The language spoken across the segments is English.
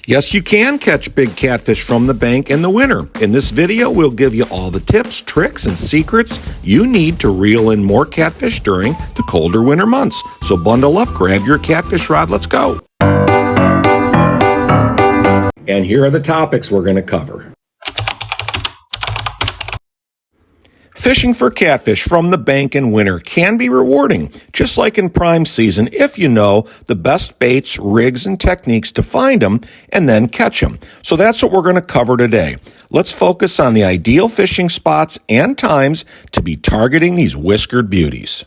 Yes, you can catch big catfish from the bank in the winter. In this video, we'll give you all the tips, tricks, and secrets you need to reel in more catfish during the colder winter months. So bundle up, grab your catfish rod, let's go. And here are the topics we're going to cover. Fishing for catfish from the bank in winter can be rewarding, just like in prime season, if you know the best baits, rigs, and techniques to find them and then catch them. So that's what we're going to cover today. Let's focus on the ideal fishing spots and times to be targeting these whiskered beauties.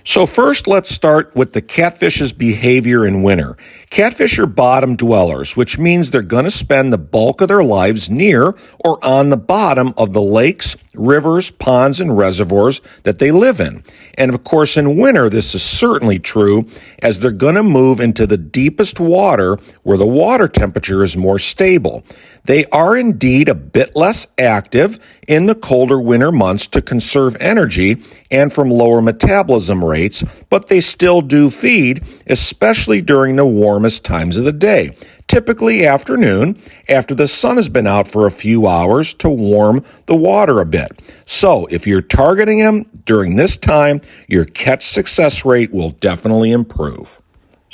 So first, let's start with the catfish's behavior in winter. Catfish are bottom dwellers, which means they're going to spend the bulk of their lives near or on the bottom of the lakes, rivers, ponds, and reservoirs that they live in. And of course, in winter, this is certainly true as they're going to move into the deepest water where the water temperature is more stable. They are indeed a bit less active in the colder winter months to conserve energy and from lower metabolism rates, but they still do feed, especially during the warmest times of the day, typically afternoon, after the sun has been out for a few hours to warm the water a bit. So if you're targeting them during this time, your catch success rate will definitely improve.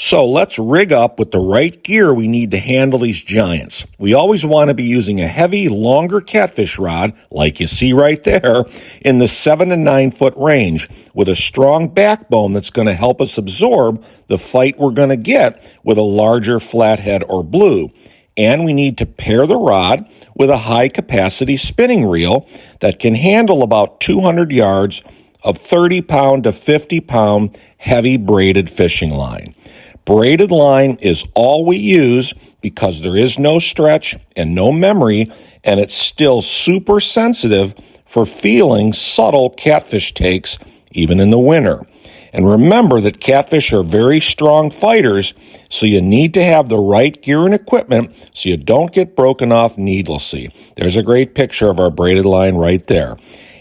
So let's rig up with the right gear we need to handle these giants. We always want to be using a heavy, longer catfish rod, like you see right there, in the 7 to 9 foot range, with a strong backbone that's going to help us absorb the fight we're going to get with a larger flathead or blue. And we need to pair the rod with a high-capacity spinning reel that can handle about 200 yards of 30-pound to 50-pound heavy braided fishing line. Braided line is all we use because there is no stretch and no memory, and it's still super sensitive for feeling subtle catfish takes even in the winter. And remember that catfish are very strong fighters, so you need to have the right gear and equipment so you don't get broken off needlessly. There's a great picture of our braided line right there.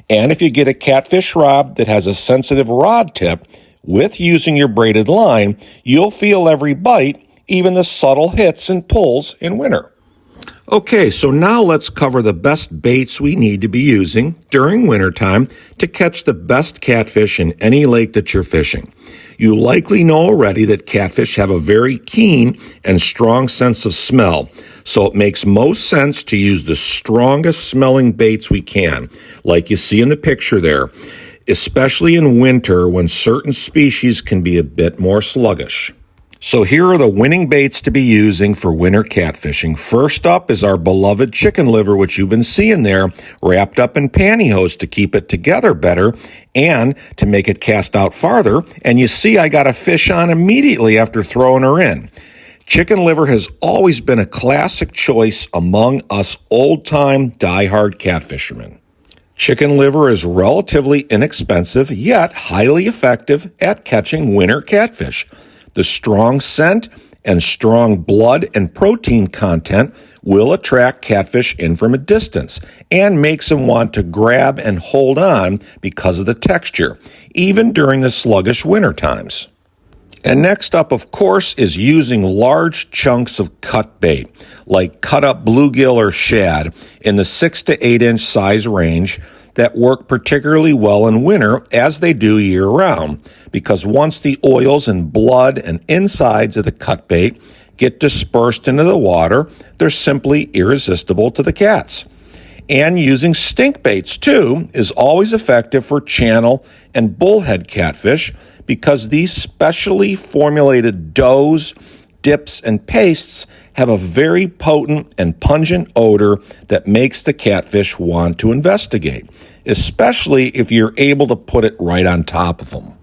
And if you get a catfish rod that has a sensitive rod tip, with using your braided line, you'll feel every bite, even the subtle hits and pulls in winter. Okay, so now let's cover the best baits we need to be using during wintertime to catch the best catfish in any lake that you're fishing. You likely know already that catfish have a very keen and strong sense of smell, so it makes most sense to use the strongest smelling baits we can, like you see in the picture there, especially in winter when certain species can be a bit more sluggish. So here are the winning baits to be using for winter catfishing. First up is our beloved chicken liver, which you've been seeing there, wrapped up in pantyhose to keep it together better and to make it cast out farther. And you see I got a fish on immediately after throwing her in. Chicken liver has always been a classic choice among us old-time die-hard catfishermen. Chicken liver is relatively inexpensive, yet highly effective at catching winter catfish. The strong scent and strong blood and protein content will attract catfish in from a distance and makes them want to grab and hold on because of the texture, even during the sluggish winter times. And next up, of course, is using large chunks of cut bait, like cut-up bluegill or shad in the 6 to 8 inch size range that work particularly well in winter as they do year-round, because once the oils and blood and insides of the cut bait get dispersed into the water, they're simply irresistible to the cats. And using stink baits, too, is always effective for channel and bullhead catfish because these specially formulated doughs, dips, and pastes have a very potent and pungent odor that makes the catfish want to investigate, especially if you're able to put it right on top of them.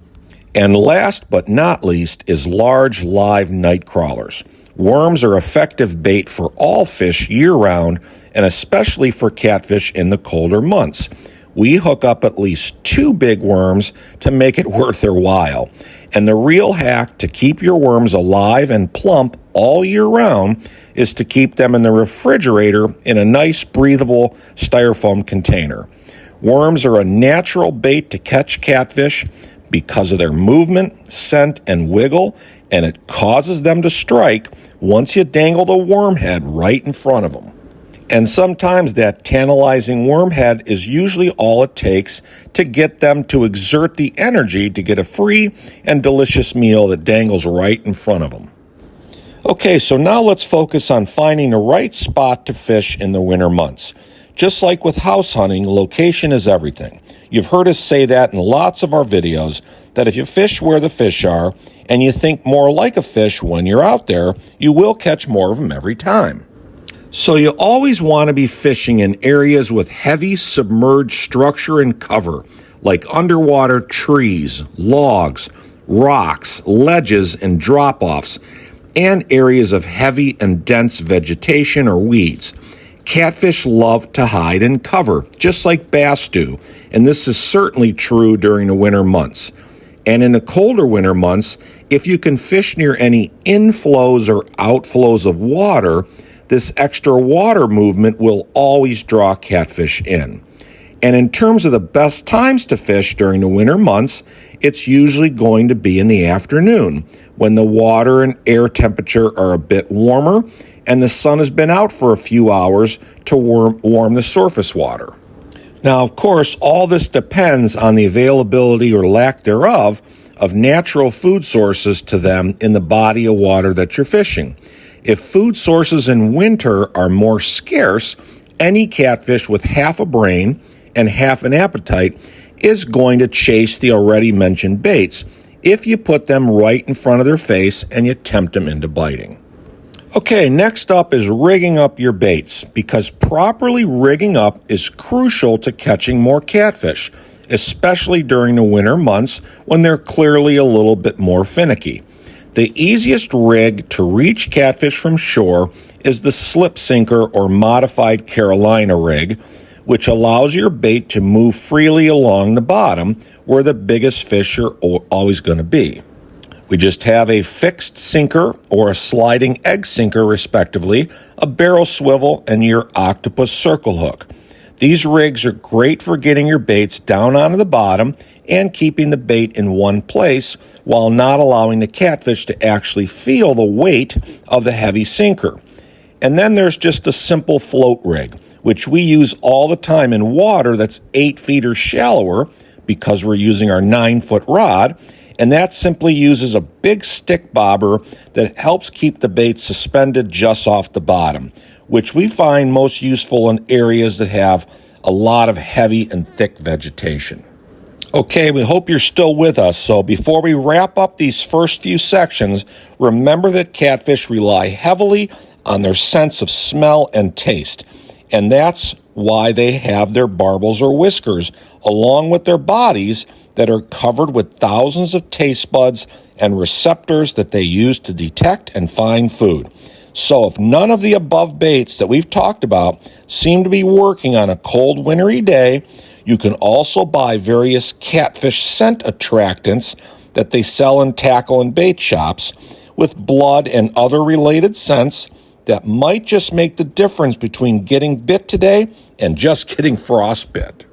And last but not least is large live night crawlers. Worms are effective bait for all fish year-round, and especially for catfish in the colder months. We hook up at least 2 big worms to make it worth their while. And the real hack to keep your worms alive and plump all year round is to keep them in the refrigerator in a nice breathable styrofoam container. Worms are a natural bait to catch catfish because of their movement, scent, and wiggle, and it causes them to strike once you dangle the worm head right in front of them. And sometimes that tantalizing worm head is usually all it takes to get them to exert the energy to get a free and delicious meal that dangles right in front of them. Okay, so now let's focus on finding the right spot to fish in the winter months. Just like with house hunting, location is everything. You've heard us say that in lots of our videos, that if you fish where the fish are and you think more like a fish when you're out there, you will catch more of them every time. So you always want to be fishing in areas with heavy submerged structure and cover, like underwater trees, logs, rocks, ledges, and drop-offs, and areas of heavy and dense vegetation or weeds. Catfish love to hide in cover, just like bass do, and this is certainly true during the winter months. And in the colder winter months, if you can fish near any inflows or outflows of water, this extra water movement will always draw catfish in. And in terms of the best times to fish during the winter months, it's usually going to be in the afternoon when the water and air temperature are a bit warmer and the sun has been out for a few hours to warm the surface water. Now, of course, all this depends on the availability or lack thereof of natural food sources to them in the body of water that you're fishing. If food sources in winter are more scarce, any catfish with half a brain and half an appetite is going to chase the already mentioned baits if you put them right in front of their face and you tempt them into biting. Okay, next up is rigging up your baits, because properly rigging up is crucial to catching more catfish, especially during the winter months when they're clearly a little bit more finicky. The easiest rig to reach catfish from shore is the slip sinker or modified Carolina rig, which allows your bait to move freely along the bottom where the biggest fish are always going to be. We just have a fixed sinker or a sliding egg sinker, respectively, a barrel swivel, and your octopus circle hook. These rigs are great for getting your baits down onto the bottom and keeping the bait in one place while not allowing the catfish to actually feel the weight of the heavy sinker. And then there's just a simple float rig, which we use all the time in water that's 8 feet or shallower because we're using our 9-foot rod, and that simply uses a big stick bobber that helps keep the bait suspended just off the bottom, which we find most useful in areas that have a lot of heavy and thick vegetation. Okay, we hope you're still with us. So before we wrap up these first few sections, remember that catfish rely heavily on their sense of smell and taste. And that's why they have their barbels or whiskers, along with their bodies that are covered with thousands of taste buds and receptors that they use to detect and find food. So if none of the above baits that we've talked about seem to be working on a cold, wintry day, you can also buy various catfish scent attractants that they sell in tackle and bait shops with blood and other related scents that might just make the difference between getting bit today and just getting frostbit.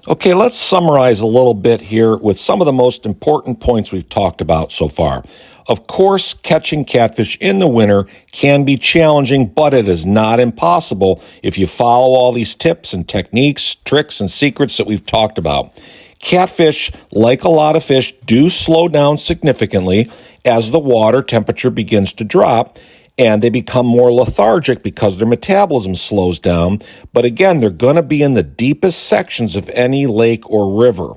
Okay, let's summarize a little bit here with some of the most important points we've talked about so far. Of course, catching catfish in the winter can be challenging, but it is not impossible if you follow all these tips and techniques, tricks, and secrets that we've talked about. Catfish, like a lot of fish, do slow down significantly as the water temperature begins to drop, and they become more lethargic because their metabolism slows down. But again, they're going to be in the deepest sections of any lake or river.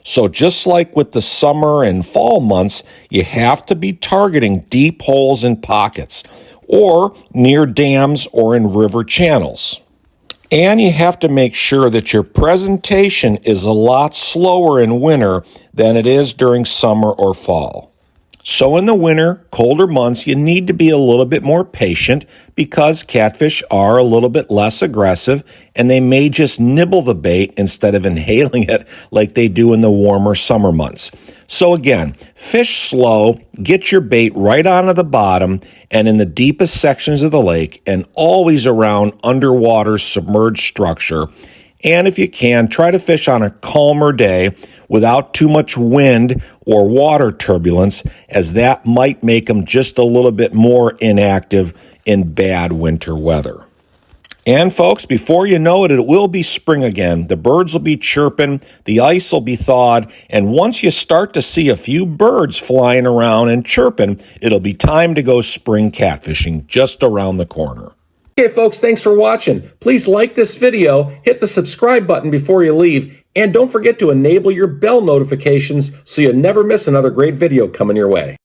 So just like with the summer and fall months, you have to be targeting deep holes in pockets or near dams or in river channels. And you have to make sure that your presentation is a lot slower in winter than it is during summer or fall. So in the winter, colder months, you need to be a little bit more patient because catfish are a little bit less aggressive and they may just nibble the bait instead of inhaling it like they do in the warmer summer months. So again, fish slow, get your bait right onto the bottom and in the deepest sections of the lake and always around underwater submerged structure. And if you can, try to fish on a calmer day without too much wind or water turbulence, as that might make them just a little bit more inactive in bad winter weather. And folks, before you know it, it will be spring again. The birds will be chirping, the ice will be thawed, and once you start to see a few birds flying around and chirping, it'll be time to go spring catfishing just around the corner. Okay, folks, thanks for watching. Please like this video, hit the subscribe button before you leave, and don't forget to enable your bell notifications so you never miss another great video coming your way.